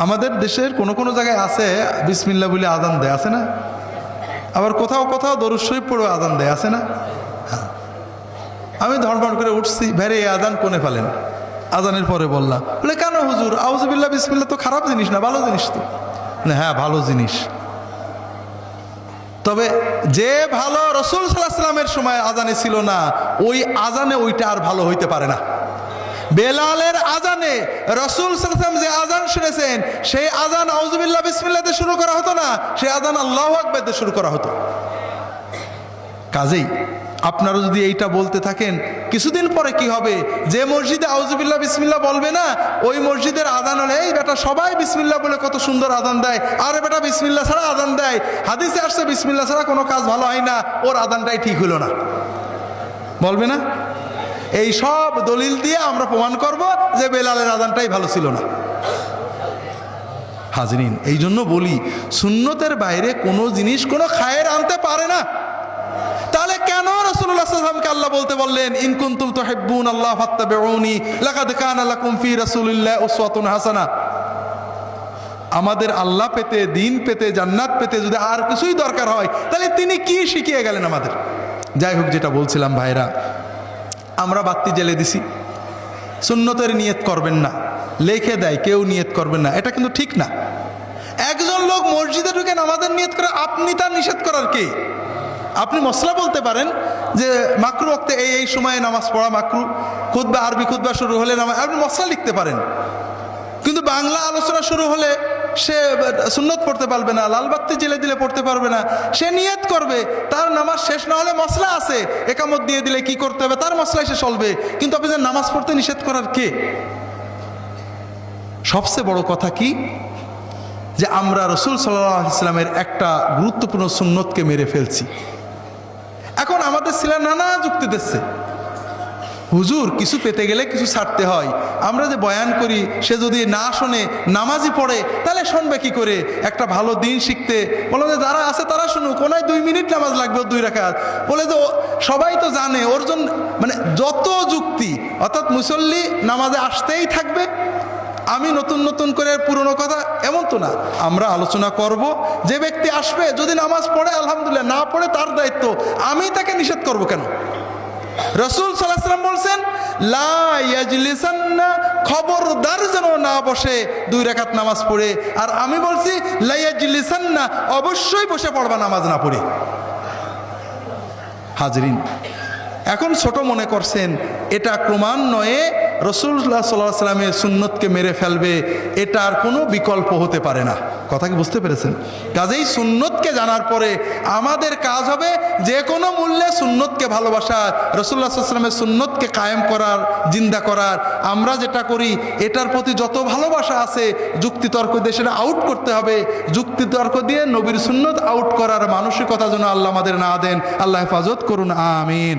আমাদের দেশের কোনো কোনো জায়গায় আছে বিসমিল্লাহ বলে আজান দেয়, আছে না? আবার কোথাও কোথাও দরুদ শরীফ পড়ে আজান দেয়, আছে না? হ্যাঁ। আমি ধড়ফড় করে উঠছি, ভেরে এই আজান কোনে ফেলেন? আজানের পরে বললাম, বলে কেন হুজুর, আউযুবিল্লাহ বিসমিল্লাহ তো খারাপ জিনিস না, ভালো জিনিস তো। হ্যাঁ, ভালো জিনিস, তবে যে ভালো রাসূল সাল্লাল্লাহু আলাইহি ওয়াসাল্লামের সময় আজানে ছিল না, ওই আজানে ওইটা আর ভালো হইতে পারে না। বেলালের আজানে রাসূল সাল্লাল্লাহু আলাইহি ওয়াসাল্লাম যে আজান শুনেছেন, সেই আজান আউযুবিল্লাহ বিসমিল্লাহ দিয়ে শুরু করা হতো না, সেই আজান আল্লাহু আকবার দিয়ে শুরু করা হতো। কাজেই আপনারা যদি এইটা বলতে থাকেন, কিছুদিন পরে কি হবে, যে মসজিদে আউযুবিল্লাহ বিসমিল্লাহ বলবে না, ওই মসজিদের আজান হলে এই বেটা সবাই বিসমিল্লাহ বলে কত সুন্দর আজান দেয়, আরে বেটা বিসমিল্লাহ ছাড়া আজান দেয়, হাদিসে আসছে বিসমিল্লাহ ছাড়া কোনো কাজ ভালো হয় না, ওর আজানটাই ঠিক হলো না, বলবে না? এই সব দলিল দিয়ে আমরা প্রমাণ করব যে বেলালের আজানটাই ভালো ছিল না। হাজরিন, এই জন্য বলি, সুন্নতের বাইরে কোনো জিনিস কোনো খায়ের আনতে পারে না। তাহলে কেন রাসূলুল্লাহ সাল্লাল্লাহু আলাইহি ওয়াসাল্লামকে আল্লাহ বলতে বললেন, ইন কুনতুম তুহিব্বুনাল্লাহ ফাত্তাবিউনি লাকাদ কানা লাকুম ফি রাসূলিল্লাহি উসওয়াতুন হাসানা। আমাদের আল্লাহ পেতে, দিন পেতে, জান্নাত পেতে যদি আর কিছুই দরকার হয়, তাহলে তিনি কি শিখিয়ে গেলেন আমাদের? যাই হোক, যেটা বলছিলাম ভাইরা, আমরা বাতি জ্বেলে দিছি, সুন্নতের নিয়ত করবেন না, লিখে দেয় কেউ নিয়ত করবেন না, এটা কিন্তু ঠিক না। একজন লোক মসজিদে ঢুকে নামাজের নিয়ত করে, আপনি তার নিষেধ করার কে? আপনি মসলা বলতে পারেন যে মাকরু ওয়াক্তে এই সময়ে নামাজ পড়া মাকরু, খুতবা, আরবি খুতবা শুরু হলে নামাজ, আপনি মসলা লিখতে পারেন, কিন্তু বাংলা আলোচনা শুরু হলে সে সুন্নত পড়তে পারবে না, লাল বাতি জ্বেলে দিলে পড়তে পারবে না, সে নিয়ত করবে, তার নামাজ শেষ না হলে মসলা আছে, একামত দিয়ে দিলে কি করতে হবে, তার মসলায় সে চলবে, কিন্তু আপনি যে নামাজ পড়তে নিষেধ করার কে? সবচেয়ে বড় কথা কি, যে আমরা রাসূল সাল্লাল্লাহু আলাইহি ওয়াসাল্লামের একটা গুরুত্বপূর্ণ সুন্নতকে মেরে ফেলছি। এখন আমাদের ছেলে নানা যুক্তি দিচ্ছে, হুজুর কিছু পেতে গেলে কিছু ছাড়তে হয়, আমরা যে বয়ান করি সে যদি না শোনে, নামাজই পড়ে, তাহলে শুনবে কি করে? একটা ভালো দিন শিখতে বলো যে যারা আছে তারা শুনুক, কোনায় 2 মিনিট নামাজ লাগবে 2 রাকাত, বলে যে সবাই তো জানে, ওর জন্য মানে যত যুক্তি, অর্থাৎ মুসল্লি নামাজে আসতেই থাকবে, আমি নতুন নতুন করে পুরনো কথা, এমন তো না। আমরা আলোচনা করব, যে ব্যক্তি আসবে যদি নামাজ পড়ে আলহামদুলিল্লাহ, না পড়ে তার দায়িত্ব, আমি তাকে নিষেধ করব কেন? রাসূল সাল্লাল্লাহু আলাইহি ওয়াসাল্লাম বলছেন, লা ইয়াজলিসান্না, খবরদার যেন না বসে 2 রাকাত নামাজ পড়ে, আর আমি বলছি লা ইয়াজলিসান্না, অবশ্যই বসে পড়বা নামাজ না পড়ে। হাজরিন, এখন ছোট মনে করছেন, এটা ক্রমান্বয়ে রাসূলুল্লাহ সাল্লাল্লাহু আলাইহি ওয়াসাল্লামের সুন্নতকে মেরে ফেলবে, এটার কোনো বিকল্প হতে পারে না। কথা কি বুঝতে পেরেছেন? কাজেই সুন্নতকে জানার পরে আমাদের কাজ হবে যে কোনো মূল্যে সুন্নতকে ভালোবাসা, রাসূলুল্লাহ সাল্লাল্লাহু আলাইহি ওয়াসাল্লামের সুন্নতকে কায়েম করার, জিন্দা করার। আমরা যেটা করি এটার প্রতি যত ভালোবাসা আছে, যুক্তিতর্ক দিয়ে সেটা আউট করতে হবে। যুক্তিতর্ক দিয়ে নবীর সুন্নত আউট করার মানসিকতা যেন আল্লাহ আমাদের না দেন। আল্লাহ হেফাজত করুন, আমিন।